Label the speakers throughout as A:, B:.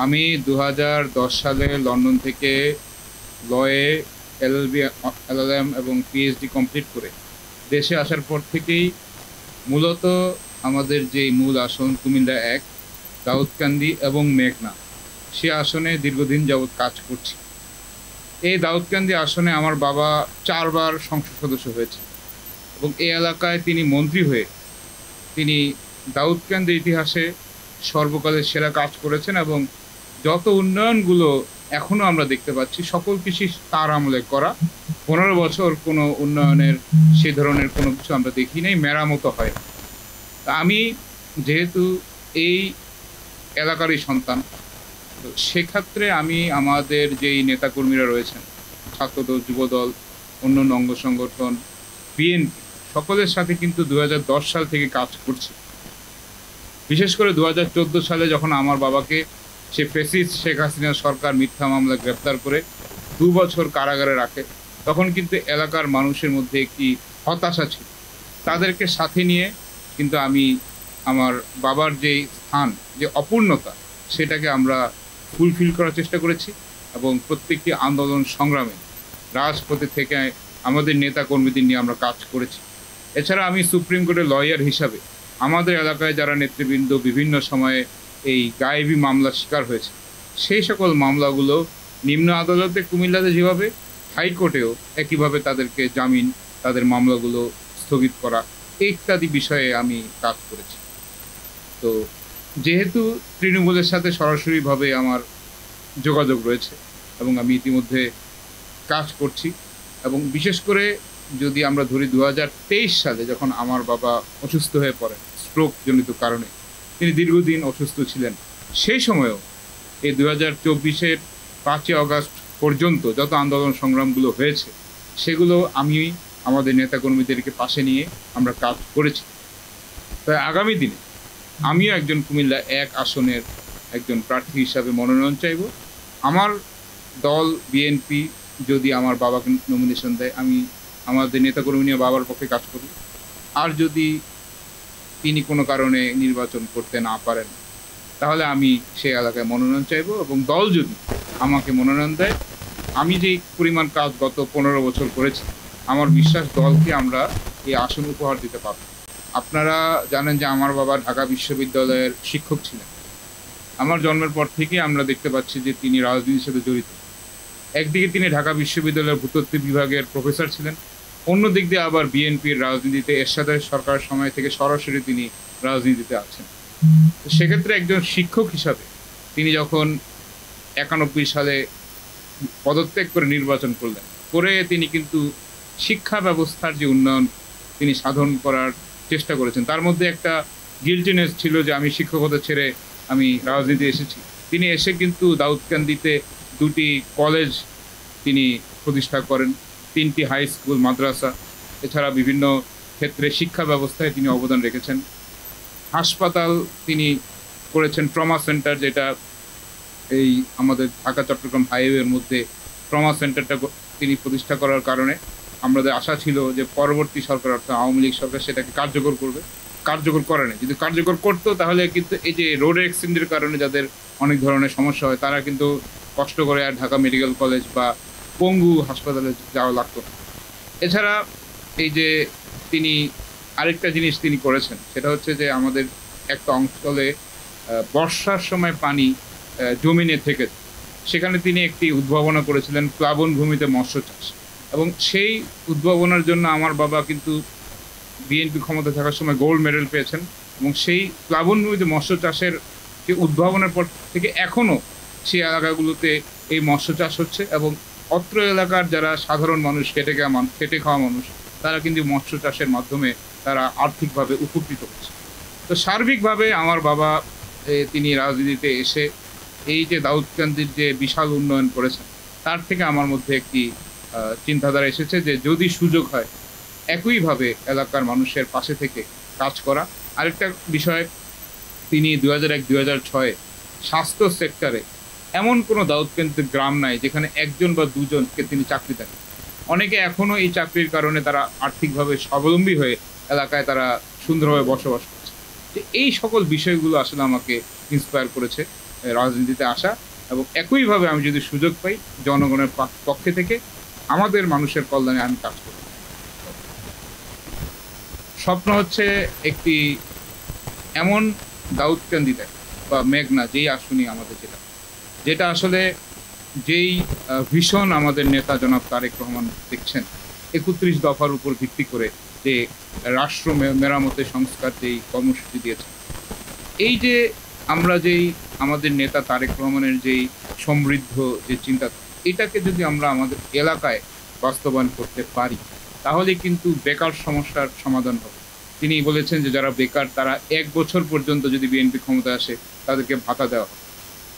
A: আমি 2010 সালে লন্ডন থেকে লয়ে এলএলবি, এলএলএম এবং পিএইচডি কমপ্লিট করে দেশে আসার পর থেকেই মূলত আমাদের যে মূল আসন কুমিল্লা 1, দাউদকান্দি এবং মেঘনা, সে আসনে দীর্ঘদিন যাবৎ কাজ করছি। এই দাউদকান্দি আসনে আমার বাবা 4বার সংসদ সদস্য হয়েছে এবং এই এলাকায় তিনি মন্ত্রী হয়ে তিনি দাউদকান্দির ইতিহাসে সর্বকালের সেরা কাজ করেছেন এবং যত উন্নয়নগুলো এখনো আমরা দেখতে পাচ্ছি সকল কিছু তার আমলে করা। 15 বছর কোনো উন্নয়নের সে ধরনের কোনো কিছু আমরা দেখি নাই, মেরামতো হয়। তা আমি যেহেতু এই এলাকারই সন্তান, তো সেক্ষেত্রে আমি আমাদের যেই নেতাকর্মীরা রয়েছেন, ছাত্রদল, যুবদল, অন্যান্য অঙ্গ সংগঠন, বিএনপি, সকলের সাথে কিন্তু 2010 সাল থেকে কাজ করছি। বিশেষ করে 2014 সালে যখন আমার বাবাকে সে ফ্যাসিস্ট শেখ হাসিনা সরকার মিথ্যা মামলা গ্রেপ্তার করে 2 বছর কারাগারে রাখে, তখন কিন্তু এলাকার মানুষের মধ্যে একটি হতাশা ছিল। তাদেরকে সাথে নিয়ে কিন্তু আমি আমার বাবার যে স্থান, যে অপূর্ণতা, সেটাকে আমরা ফুলফিল করার চেষ্টা করেছি এবং প্রত্যেকটি আন্দোলন সংগ্রামে রাজপথে থেকে আমাদের নেতা কর্মীদের নিয়ে আমরা কাজ করেছি। এছাড়া আমি সুপ্রিম কোর্টের লয়ার হিসাবে আমাদের এলাকায় যারা নেতৃবৃন্দ বিভিন্ন সময়ে এই গায়েবী মামলার শিকার হয়েছে, সেই সকল মামলাগুলো নিম্ন আদালতে কুমিল্লাতে যেভাবে, হাইকোর্টেও একইভাবে তাদেরকে জামিন, তাদের মামলাগুলো স্থগিত করা ইত্যাদি বিষয়ে আমি কাজ করেছি। তো যেহেতু তৃণমূলের সাথে সরাসরিভাবে আমার যোগাযোগ রয়েছে এবং আমি ইতিমধ্যে কাজ করছি, এবং বিশেষ করে যদি আমরা ধরি 2023 সালে যখন আমার বাবা অসুস্থ হয়ে পড়েন স্ট্রোক জনিত কারণে, তিনি দীর্ঘদিন অসুস্থ ছিলেন, সেই সময়েও এই 2024-এর 5ই আগস্ট পর্যন্ত যত আন্দোলন সংগ্রামগুলো হয়েছে সেগুলো আমি আমাদের নেতাকর্মীদেরকে পাশে নিয়ে আমরা কাজ করেছি। তাই আগামী দিনে আমিও একজন কুমিল্লা 1 আসনের একজন প্রার্থী হিসাবে মনোনয়ন চাইব। আমার দল বিএনপি যদি আমার বাবাকে নমিনেশন দেয়, আমি আমাদের নেতাকর্মী নিয়ে বাবার পক্ষে কাজ করব। আর যদি তিনি কোনো কারণে নির্বাচন করতে না পারেন, তাহলে আমি সেই এলাকায় মনোনয়ন চাইব এবং দল যদি আমাকে মনোনয়ন দেয়, আমি যেই পরিমাণ কাজ গত 15 বছর করেছি, আমার বিশ্বাস দলকে আমরা এই আসন উপহার দিতে পারব। আপনারা জানেন যে আমার বাবা ঢাকা বিশ্ববিদ্যালয়ের শিক্ষক ছিলেন। আমার জন্মের পর থেকে আমরা দেখতে পাচ্ছি যে তিনি রাজনীতির সাথে জড়িত। একদিকে তিনি ঢাকা বিশ্ববিদ্যালয়ের ভূতত্ত্ব বিভাগের প্রফেসর ছিলেন, অন্য দিক দিয়ে আবার বিএনপির রাজনীতিতে এরশাদের সরকারের সময় থেকে সরাসরি তিনি রাজনীতিতে আছেন। সেক্ষেত্রে একজন শিক্ষক হিসাবে তিনি যখন 91 সালে পদত্যাগ করে নির্বাচন করলেন, করে তিনি কিন্তু শিক্ষা ব্যবস্থার যে উন্নয়ন তিনি সাধন করার চেষ্টা করেছেন। তার মধ্যে একটা গিল্টিনেস ছিল যে আমি শিক্ষকতা ছেড়ে আমি রাজনীতি এসেছি। তিনি এসে কিন্তু দাউদকান্দিতে 2টি কলেজ তিনি প্রতিষ্ঠা করেন, 3টি হাই স্কুল, মাদ্রাসা, এছাড়া বিভিন্ন ক্ষেত্রে শিক্ষা ব্যবস্থায় তিনি অবদান রেখেছেন। হাসপাতাল তিনি করেছেন, ট্রমা সেন্টার, যেটা এই আমাদের ঢাকা চট্টগ্রাম হাইওয়ের মধ্যে ট্রমা সেন্টারটা তিনি প্রতিষ্ঠা করার কারণে আমাদের আশা ছিল যে পরবর্তী সরকার, অর্থাৎ আওয়ামী লীগ সরকার, সেটাকে কার্যকর করবে। কার্যকর করে না। যদি কার্যকর করতো তাহলে কিন্তু এই যে রোড অ্যাক্সিডেন্টের কারণে যাদের অনেক ধরনের সমস্যা হয়, তারা কিন্তু কষ্ট করে আর ঢাকা মেডিকেল কলেজ বা পঙ্গু হাসপাতালে যাওয়া লাগতো না। এছাড়া এই যে তিনি আরেকটা জিনিস তিনি করেছেন, সেটা হচ্ছে যে আমাদের একটা অঞ্চলে বর্ষার সময় পানি জমিনে থেকে, সেখানে তিনি একটি উদ্ভাবনা করেছিলেন, প্লাবন ভূমিতে মৎস্য চাষ। এবং সেই উদ্ভাবনার জন্য আমার বাবা কিন্তু বিএনপি ক্ষমতা থাকার সময় গোল্ড মেডেল পেয়েছেন, এবং সেই প্লাবন ভূমিতে মৎস্য চাষের যে উদ্ভাবনের পর থেকে এখনও সেই এলাকাগুলোতে এই মৎস্য চাষ হচ্ছে, এবং অত্র এলাকার যারা সাধারণ মানুষ, খেটে খাওয়া মানুষ, তারা কিন্তু মৎস্য চাষের মাধ্যমে তারা আর্থিকভাবে উপকৃত হচ্ছে। তো সার্বিকভাবে আমার বাবা তিনি রাজনীতিতে এসে এই যে দাউদকান্দির যে বিশাল উন্নয়ন করেছেন, তার থেকে আমার মধ্যে একটি চিন্তাধারা এসেছে যে যদি সুযোগ হয় একইভাবে এলাকার মানুষের পাশে থেকে কাজ করা। আরেকটা বিষয়, তিনি 2001-2006 স্বাস্থ্য সেক্টরে এমন কোনো দাউদকান্দির গ্রাম নাই যেখানে একজন বা দুজনকে তিনি চাকরি দেন। অনেকে এখনও এই চাকরির কারণে তারা আর্থিকভাবে স্বাবলম্বী হয়ে এলাকায় তারা সুন্দরভাবে বসবাস করছে। তো এই সকল বিষয়গুলো আসলে আমাকে ইন্সপায়ার করেছে রাজনীতিতে আসা, এবং একইভাবে আমি যদি সুযোগ পাই জনগণের পক্ষে থেকে আমাদের মানুষের কল্যাণে আমি কাজ করব। স্বপ্ন হচ্ছে একটি এমন দাউদকান্দিতে বা মেঘনা যেই আসনই আমাদের যেটা আসলে যেই ভীষণ আমাদের নেতা জনাব তারেক রহমান দেখছেন ৩১ দফার উপর ভিত্তি করে যে রাষ্ট্র মেরামতের সংস্কার যেই কর্মসূচি দিয়েছে, এই যে আমরা যেই আমাদের নেতা তারেক রহমানের যেই সমৃদ্ধ যে চিন্তা, এটাকে যদি আমরা আমাদের এলাকায় বাস্তবায়ন করতে পারি তাহলে কিন্তু বেকার সমস্যার সমাধান হবে। তিনি বলেছেন যে যারা বেকার তারা ১ বছর পর্যন্ত যদি বিএনপি ক্ষমতায় আসে তাদেরকে ভাতা দেওয়া হবে।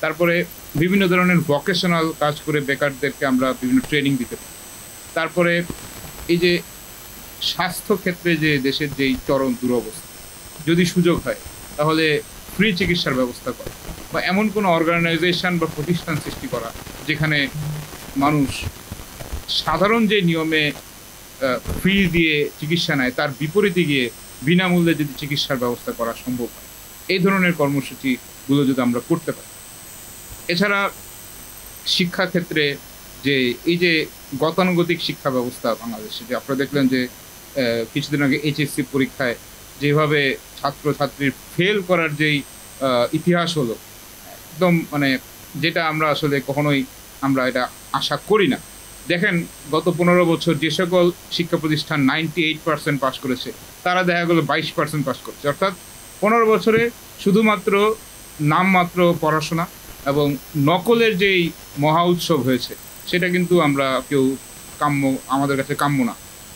A: তারপরে বিভিন্ন ধরনের ভোকেশনাল কাজ করে বেকারদেরকে আমরা বিভিন্ন ট্রেনিং দিতে পারি। তারপরে এই যে স্বাস্থ্য ক্ষেত্রে যে দেশের যেই চরম দুরবস্থা, যদি সুযোগ হয় তাহলে ফ্রি চিকিৎসার ব্যবস্থা করা, বা এমন কোনো অর্গানাইজেশন বা প্রতিষ্ঠান সৃষ্টি করা যেখানে মানুষ সাধারণ যে নিয়মে ফি দিয়ে চিকিৎসা নেয় তার বিপরীতে গিয়ে বিনামূল্যে যদি চিকিৎসার ব্যবস্থা করা সম্ভব হয়, এই ধরনের কর্মসূচিগুলো যদি আমরা করতে পারি। এছাড়া শিক্ষাক্ষেত্রে যে এই যে গতানুগতিক শিক্ষা ব্যবস্থা বাংলাদেশে, যে আপনারা দেখলেন যে কিছুদিন আগে এইচএসসি পরীক্ষায় যেভাবে ছাত্রছাত্রীর ফেল করার যেই ইতিহাস হলো, একদম মানে যেটা আমরা আসলে কখনোই আমরা এটা আশা করি না। দেখেন গত ১৫ বছর যে সকল শিক্ষা প্রতিষ্ঠান 98% পাস করেছে তারা দেখা গেলো 22% পাস করেছে, অর্থাৎ ১৫ বছরে শুধুমাত্র নামমাত্র পড়াশোনা এবং নকলের যেই মহা উৎসব হয়েছে সেটা কিন্তু আমরা কেউ আমাদের কাছে কাম্য না।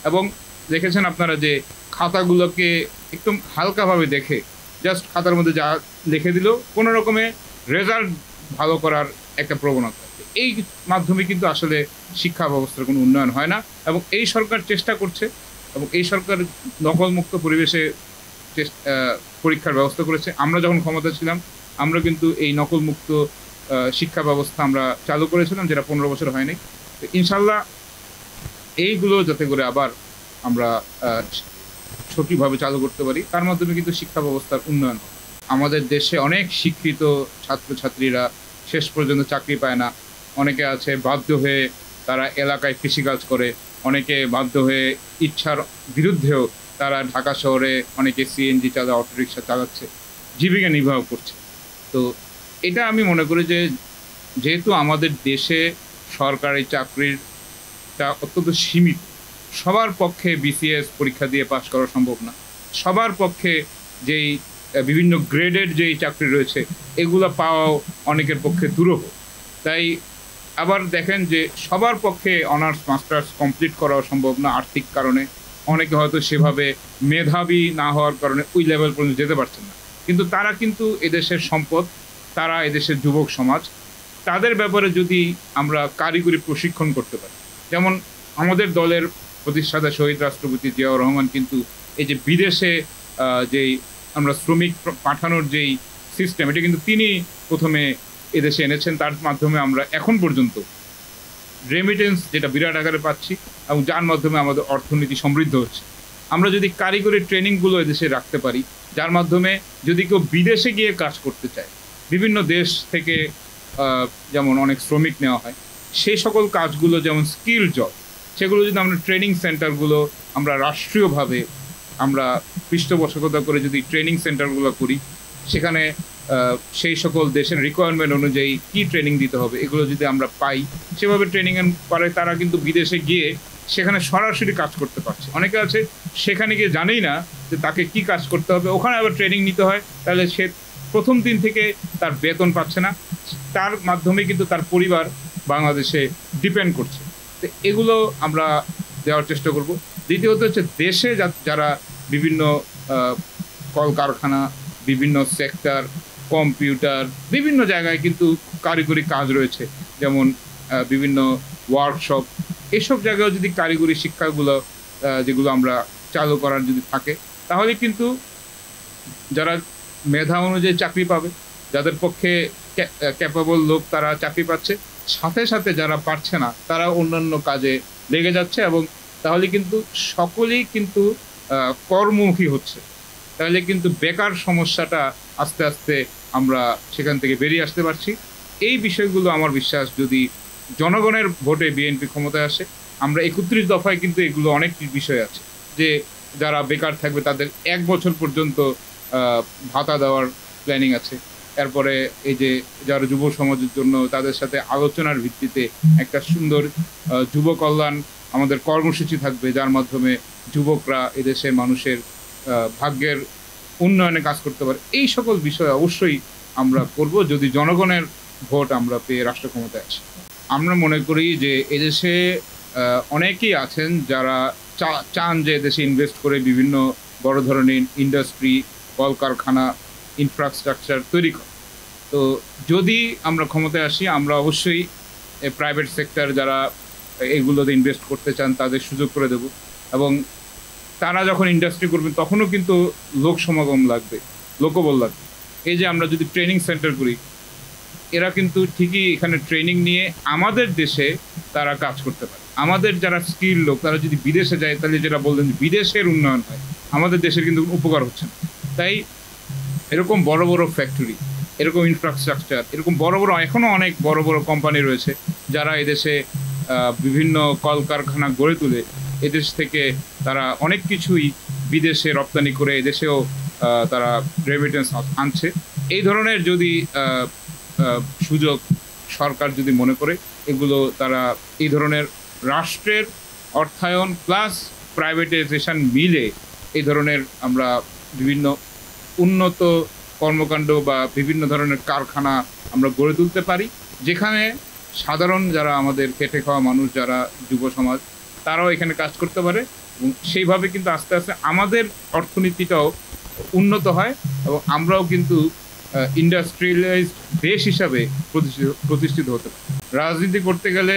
A: এবং দেখেছেন আপনারা যে খাতাগুলোকে একদম হালকাভাবে দেখে জাস্ট খাতার মধ্যে যা লিখে দিল, কোনো রকমে রেজাল্ট ভালো করার একটা প্রবণতা, এই মাধ্যমে কিন্তু আসলে শিক্ষা ব্যবস্থার কোনো উন্নয়ন হয় না। এবং এই সরকার চেষ্টা করছে, এবং এই সরকার নকলমুক্ত পরিবেশে পরীক্ষার ব্যবস্থা করেছে। আমরা যখন ক্ষমতা ছিলাম আমরা কিন্তু এই নকলমুক্ত শিক্ষা ব্যবস্থা আমরা চালু করেছিলাম, যেটা ১৫ বছর হয়নি। ইনশাল্লাহ এইগুলো যাতে করে আবার আমরা সঠিকভাবে চালু করতে পারি, তার মাধ্যমে কিন্তু শিক্ষা ব্যবস্থার উন্নয়ন হবে। আমাদের দেশে অনেক শিক্ষিত ছাত্রছাত্রীরা শেষ পর্যন্ত চাকরি পায় না। অনেকে আছে বাধ্য হয়ে তারা এলাকায় কৃষিকাজ করে, অনেকে বাধ্য হয়ে ইচ্ছার বিরুদ্ধেও তারা ঢাকা শহরে অনেকে সিএনজি চালা অটোরিকশা চালাচ্ছে, জীবিকা নির্বাহ করছে। তো এটা আমি মনে করি যে যেহেতু আমাদের দেশে সরকারি চাকরিটা অত্যন্ত সীমিত, সবার পক্ষে বিসিএস পরীক্ষা দিয়ে পাশ করা সম্ভব না, সবার পক্ষে যেই বিভিন্ন গ্রেডের যেই চাকরি রয়েছে এগুলো পাওয়াও অনেকের পক্ষে দুরূহ। তাই আবার দেখেন যে সবার পক্ষে অনার্স মাস্টার্স কমপ্লিট করাও সম্ভব না আর্থিক কারণে, অনেকে হয়তো সেভাবে মেধাবী না হওয়ার কারণে ওই লেভেল পর্যন্ত যেতে পারছেন না। কিন্তু তারা কিন্তু এদেশের সম্পদ, তারা এদেশের যুবক সমাজ, তাদের ব্যাপারে যদি আমরা কারিগরি প্রশিক্ষণ করতে পারি, যেমন আমাদের দলের প্রতিষ্ঠাতা শহীদ রাষ্ট্রপতি জিয়াউর রহমান কিন্তু এই যে বিদেশে যেই আমরা শ্রমিক পাঠানোর যেই সিস্টেম, এটা কিন্তু তিনি প্রথমে এদেশে এনেছেন। তার মাধ্যমে আমরা এখন পর্যন্ত রেমিটেন্স যেটা বিরাট আকারে পাচ্ছি, এবং যার মাধ্যমে আমাদের অর্থনীতি সমৃদ্ধ হচ্ছে। আমরা যদি কারিগরি ট্রেনিংগুলো এদেশে রাখতে পারি, যার মাধ্যমে যদি কেউ বিদেশে গিয়ে কাজ করতে চায়, বিভিন্ন দেশ থেকে যেমন অনেক শ্রমিক নেওয়া হয়, সেই সকল কাজগুলো যেমন স্কিল জব, সেগুলো যদি আমরা ট্রেনিং সেন্টারগুলো আমরা রাষ্ট্রীয়ভাবে আমরা পৃষ্ঠপোষকতা করে যদি ট্রেনিং সেন্টারগুলো করি, সেখানে সেই সকল দেশের রিকোয়ারমেন্ট অনুযায়ী কী ট্রেনিং দিতে হবে এগুলো যদি আমরা পাই, সেভাবে ট্রেনিং পরে তারা কিন্তু বিদেশে গিয়ে সেখানে সরাসরি কাজ করতে পারছে। অনেকে আছে সেখানে গিয়ে জানেই না যে তাকে কি কাজ করতে হবে, ওখানে আবার ট্রেনিং নিতে হয়, তাহলে সে প্রথম দিন থেকে তার বেতন পাচ্ছে না, তার মাধ্যমে কিন্তু তার পরিবার বাংলাদেশে ডিপেন্ড করছে। তো এগুলো আমরা দেওয়ার চেষ্টা করব। দ্বিতীয়ত হচ্ছে দেশে যারা বিভিন্ন কলকারখানা, বিভিন্ন সেক্টর, কম্পিউটার, বিভিন্ন জায়গায় কিন্তু কারিগরি কাজ রয়েছে, যেমন বিভিন্ন ওয়ার্কশপ, এসব জায়গায় যদি কারিগরি শিক্ষাগুলো যেগুলো আমরা চালু করার যদি থাকে, তাহলে কিন্তু যারা মেধা অনুযায়ী চাকরি পাবে, যাদের পক্ষে ক্যাপেবল লোক তারা চাকরি পাচ্ছে, সাথে সাথে যারা পারছে না তারা অন্যান্য কাজে লেগে যাচ্ছে, এবং তাহলে কিন্তু সকলেই কিন্তু কর্মমুখী হচ্ছে। তাহলে কিন্তু বেকার সমস্যাটা আস্তে আস্তে আমরা সেখান থেকে বেরিয়ে আসতে পারছি। এই বিষয়গুলো আমার বিশ্বাস যদি জনগণের ভোটে বিএনপি ক্ষমতায় আসে, আমরা ৩১ দফায় কিন্তু এগুলো অনেক বিষয় আছে যে যারা বেকার থাকবে তাদের ১ বছর পর্যন্ত ভাতা দেওয়ার প্ল্যানিং আছে। এরপরে এই যে যারা যুব সমাজের জন্য তাদের সাথে আলোচনার ভিত্তিতে একটা সুন্দর যুব কল্যাণ আমাদের কর্মসূচি থাকবে, যার মাধ্যমে যুবকরা এদেশের মানুষের ভাগ্যের উন্নয়নে কাজ করতে পারে। এই সকল বিষয় অবশ্যই আমরা করব যদি জনগণের ভোট আমরা পেয়ে রাষ্ট্র ক্ষমতায় আসি। আমরা মনে করি যে এদেশে অনেকেই আছেন যারা চান যে এদেশে ইনভেস্ট করে বিভিন্ন বড় ধরনের ইন্ডাস্ট্রি, কলকারখানা, ইনফ্রাস্ট্রাকচার তৈরি করে। তো যদি আমরা ক্ষমতায় আসি, আমরা অবশ্যই প্রাইভেট সেক্টর যারা এগুলোতে ইনভেস্ট করতে চান তাদের সুযোগ করে দেব, এবং তারা যখন ইন্ডাস্ট্রি করবেন তখনও কিন্তু লোক সমাগম লাগবে, লোকবল লাগবে। এই যে আমরা যদি ট্রেনিং সেন্টার করি, এরা কিন্তু ঠিকই এখানে ট্রেনিং নিয়ে আমাদের দেশে তারা কাজ করতে পারে। আমাদের যারা স্কিল লোক তারা যদি বিদেশে যায়, তাহলে যেটা বললেন বিদেশের উন্নয়ন হয়, আমাদের দেশের কিন্তু উপকার হচ্ছে না। তাই এরকম বড় বড় ফ্যাক্টরি, এরকম ইনফ্রাস্ট্রাকচার, এরকম বড় বড় এখনও অনেক বড় বড় কোম্পানি রয়েছে যারা এদেশে বিভিন্ন কলকারখানা গড়ে তুলে এদেশ থেকে তারা অনেক কিছুই বিদেশে রপ্তানি করে এদেশেও তারা রেমিটেন্স আনছে। এই ধরনের যদি সুযোগ সরকার যদি মনে করে, এগুলো তারা এই ধরনের রাষ্ট্রের অর্থায়ন প্লাস প্রাইভেটাইজেশন মিলে এই ধরনের আমরা বিভিন্ন উন্নত কর্মকাণ্ড বা বিভিন্ন ধরনের কারখানা আমরা গড়ে তুলতে পারি, যেখানে সাধারণ যারা আমাদের খেটে খাওয়া মানুষ, যারা যুব সমাজ, তারাও এখানে কাজ করতে পারে, এবং সেইভাবে কিন্তু আস্তে আস্তে আমাদের অর্থনীতিটাও উন্নত হয় এবং আমরাও কিন্তু ইন্ডাস্ট্রিয়ালাইজড দেশ হিসাবে প্রতিষ্ঠিত হতে পারি। রাজনীতি করতে গেলে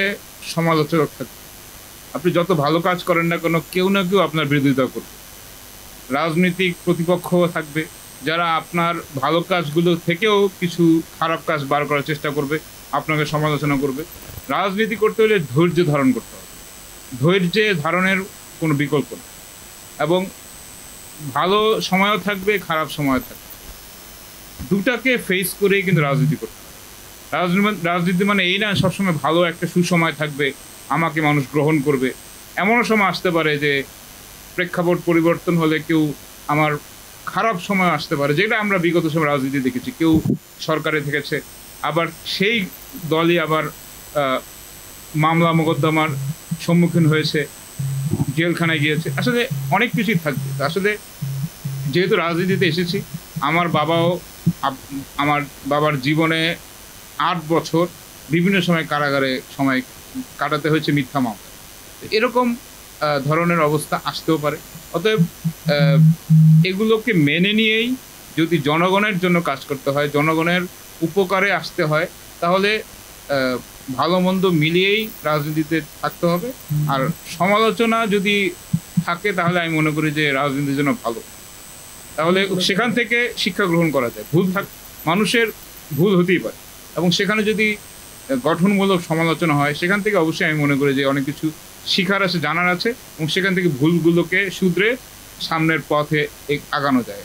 A: সমালোচক থাকে, আপনি যত ভালো কাজ করেন না কেন কেউ না কেউ আপনার বিরোধিতা করবে। রাজনৈতিক প্রতিপক্ষ থাকবে যারা আপনার ভালো কাজগুলো থেকেও কিছু খারাপ কাজ বার করার চেষ্টা করবে, আপনাকে সমালোচনা করবে। রাজনীতি করতে হলে ধৈর্য ধারণ করতে হবে, ধৈর্যে ধারণের কোনো বিকল্প নেই, এবং ভালো সময়ও থাকবে, খারাপ সময়ও থাকবে, দুটাকে ফেস করেই কিন্তু রাজনীতি করতে হবে। রাজনীতি মানে এই না সবসময় ভালো একটা সুসময় থাকবে, আমাকে মানুষ গ্রহণ করবে। এমনও সময় আসতে পারে যে প্রেক্ষাপট পরিবর্তন হলে কেউ আমার খারাপ সময় আসতে পারে, যেটা আমরা বিগত সময় রাজনীতি দেখেছি। কেউ সরকারে থেকেছে, আবার সেই দলই আবার মামলা মোকদ্দমার সম্মুখীন হয়েছে, জেলখানায় গিয়েছে। আসলে অনেক কিছুই থাকবে। আসলে যেহেতু রাজনীতিতে এসেছি, আমার বাবার জীবনে 8 বছর বিভিন্ন সময় কারাগারে সময় কাটাতে হয়েছে মিথ্যা মামলা। এরকম ধরনের অবস্থা আসতেও পারে। অতএব এগুলোকে মেনে নিয়েই যদি জনগণের জন্য কাজ করতে হয়, জনগণের উপকারে আসতে হয়, তাহলে ভালো মন্দ মিলিয়েই রাজনীতিতে থাকতে হবে। আর সমালোচনা যদি থাকে তাহলে আমি মনে করি যে রাজনীতির জন্য ভালো, তাহলে সেখান থেকে শিক্ষা গ্রহণ করা যায়। মানুষের ভুল হতেই পারে, এবং সেখানে যদি গঠনমূলক সমালোচনা হয় সেখান থেকে অবশ্যই আমি মনে করি যে অনেক কিছু শিখার আছে, জানার আছে, এবং সেখান থেকে ভুলগুলোকে শুধরে সামনের পথে আগানো যায়।